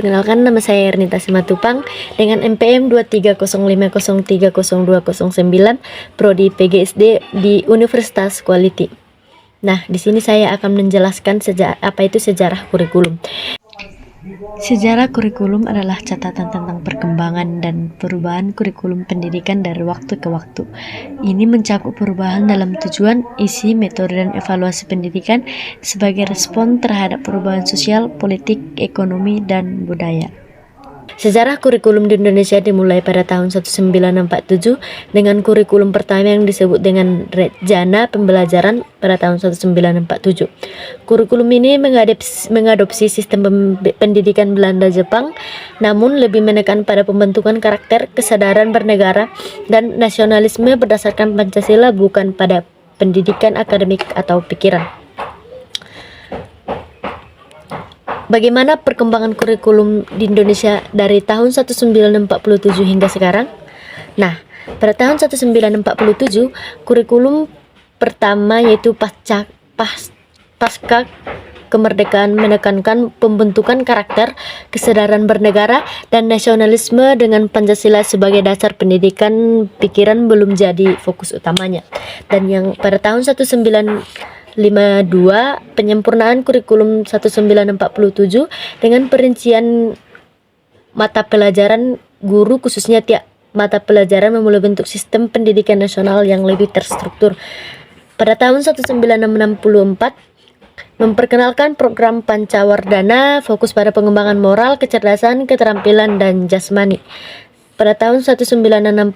Perkenalkan, nama saya Ernita Simatupang dengan NPM 23050302009, Prodi PGSD di Universitas Quality. Nah, di sini saya akan menjelaskan apa itu sejarah kurikulum. Sejarah kurikulum adalah catatan tentang perkembangan dan perubahan kurikulum pendidikan dari waktu ke waktu. Ini mencakup perubahan dalam tujuan, isi, metode, dan evaluasi pendidikan sebagai respon terhadap perubahan sosial, politik, ekonomi, dan budaya. Sejarah kurikulum di Indonesia dimulai pada tahun 1947 dengan kurikulum pertama yang disebut dengan Rejana Pembelajaran pada tahun 1947. Kurikulum ini mengadopsi sistem pendidikan Belanda Jepang, namun lebih menekan pada pembentukan karakter, kesadaran bernegara, dan nasionalisme berdasarkan Pancasila, bukan pada pendidikan akademik atau pikiran. Bagaimana perkembangan kurikulum di Indonesia dari tahun 1947 hingga sekarang? Nah, pada tahun 1947, kurikulum pertama yaitu pasca kemerdekaan menekankan pembentukan karakter, kesadaran bernegara, dan nasionalisme dengan Pancasila sebagai dasar pendidikan. Pikiran belum jadi fokus utamanya. Dan yang pada tahun 1952 penyempurnaan kurikulum 1947 dengan perincian mata pelajaran guru, khususnya tiap mata pelajaran memulai bentuk sistem pendidikan nasional yang lebih terstruktur. Pada tahun 1964 memperkenalkan program Pancawardhana, fokus pada pengembangan moral, kecerdasan, keterampilan, dan jasmani. Pada tahun 1968,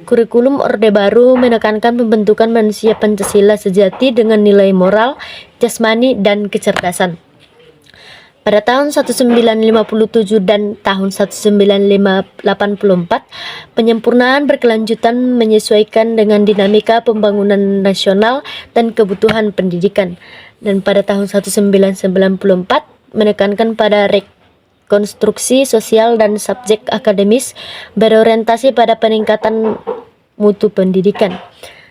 kurikulum Orde Baru menekankan pembentukan manusia Pancasila sejati dengan nilai moral, jasmani, dan kecerdasan. Pada tahun 1957 dan tahun 1984, penyempurnaan berkelanjutan menyesuaikan dengan dinamika pembangunan nasional dan kebutuhan pendidikan. Dan pada tahun 1994, menekankan pada konstruksi sosial dan subjek akademis berorientasi pada peningkatan mutu pendidikan.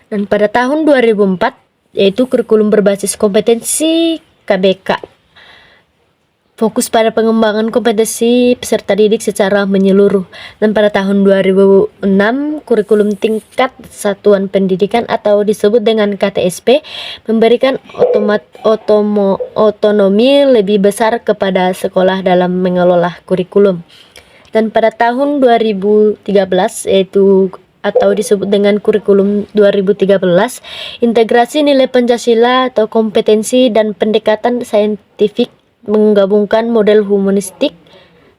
Dan pada tahun 2004 yaitu kurikulum berbasis kompetensi KBK, fokus pada pengembangan kompetensi peserta didik secara menyeluruh. Dan pada tahun 2006 kurikulum tingkat satuan pendidikan atau disebut dengan KTSP memberikan otonomi lebih besar kepada sekolah dalam mengelola kurikulum. Dan pada tahun 2013 yaitu atau disebut dengan kurikulum 2013, integrasi nilai Pancasila atau kompetensi dan pendekatan saintifik menggabungkan model humanistik,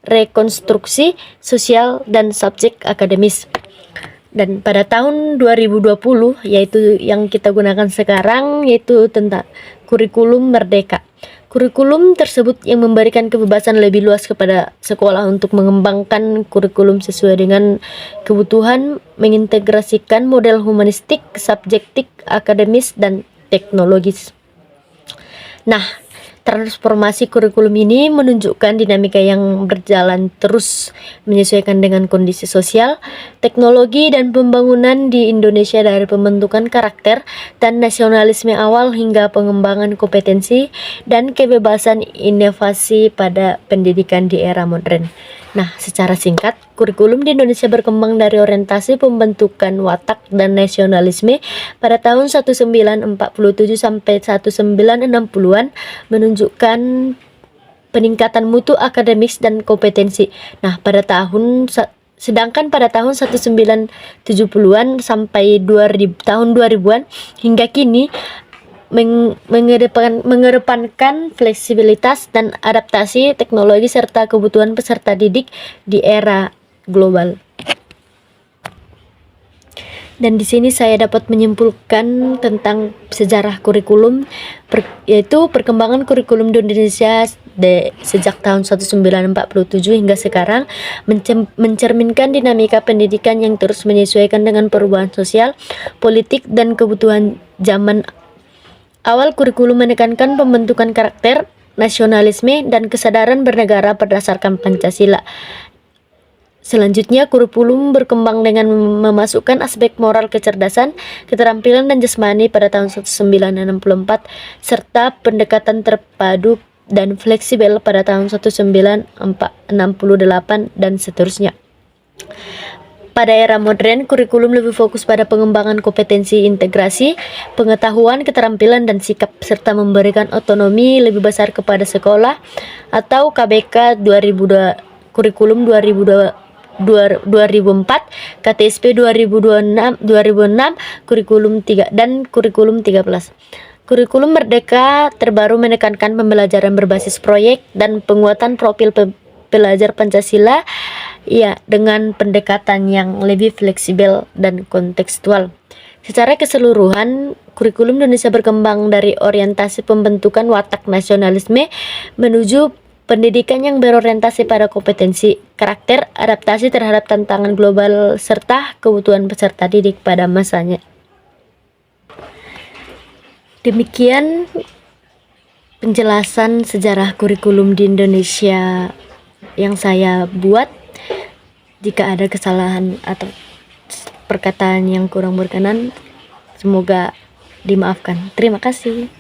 rekonstruksi sosial, dan subjek akademis. Dan pada tahun 2020 yaitu yang kita gunakan sekarang yaitu tentang kurikulum merdeka. Kurikulum tersebut yang memberikan kebebasan lebih luas kepada sekolah untuk mengembangkan kurikulum sesuai dengan kebutuhan, mengintegrasikan model humanistik, subjektif, akademis, dan teknologis. Nah, transformasi kurikulum ini menunjukkan dinamika yang berjalan terus menyesuaikan dengan kondisi sosial, teknologi, dan pembangunan di Indonesia, dari pembentukan karakter dan nasionalisme awal hingga pengembangan kompetensi dan kebebasan inovasi pada pendidikan di era modern. Nah, secara singkat, kurikulum di Indonesia berkembang dari orientasi pembentukan watak dan nasionalisme pada tahun 1947 sampai 1960-an, menunjukkan peningkatan mutu akademis dan kompetensi. Nah, sedangkan pada tahun 1970-an sampai tahun 2000-an hingga kini mengedepankan fleksibilitas dan adaptasi teknologi serta kebutuhan peserta didik di era global. Dan di sini saya dapat menyimpulkan tentang sejarah kurikulum, yaitu perkembangan kurikulum di Indonesia sejak tahun 1947 hingga sekarang mencerminkan dinamika pendidikan yang terus menyesuaikan dengan perubahan sosial, politik, dan kebutuhan zaman. Awal kurikulum menekankan pembentukan karakter, nasionalisme, dan kesadaran bernegara berdasarkan Pancasila. Selanjutnya, kurikulum berkembang dengan memasukkan aspek moral, kecerdasan, keterampilan, dan jasmani pada tahun 1964, serta pendekatan terpadu dan fleksibel pada tahun 1968 dan seterusnya. Pada era modern, kurikulum lebih fokus pada pengembangan kompetensi integrasi, pengetahuan, keterampilan, dan sikap, serta memberikan otonomi lebih besar kepada sekolah atau KBK 2002, kurikulum 2004, KTSP 2006, kurikulum 3 dan kurikulum 13. Kurikulum Merdeka terbaru menekankan pembelajaran berbasis proyek dan penguatan profil pelajar Pancasila, ya, dengan pendekatan yang lebih fleksibel dan kontekstual. Secara keseluruhan, kurikulum Indonesia berkembang dari orientasi pembentukan watak nasionalisme menuju pendidikan yang berorientasi pada kompetensi, karakter, adaptasi terhadap tantangan global, serta kebutuhan peserta didik pada masanya. Demikian penjelasan sejarah kurikulum di Indonesia yang saya buat. Jika ada kesalahan atau perkataan yang kurang berkenan, semoga dimaafkan. Terima kasih.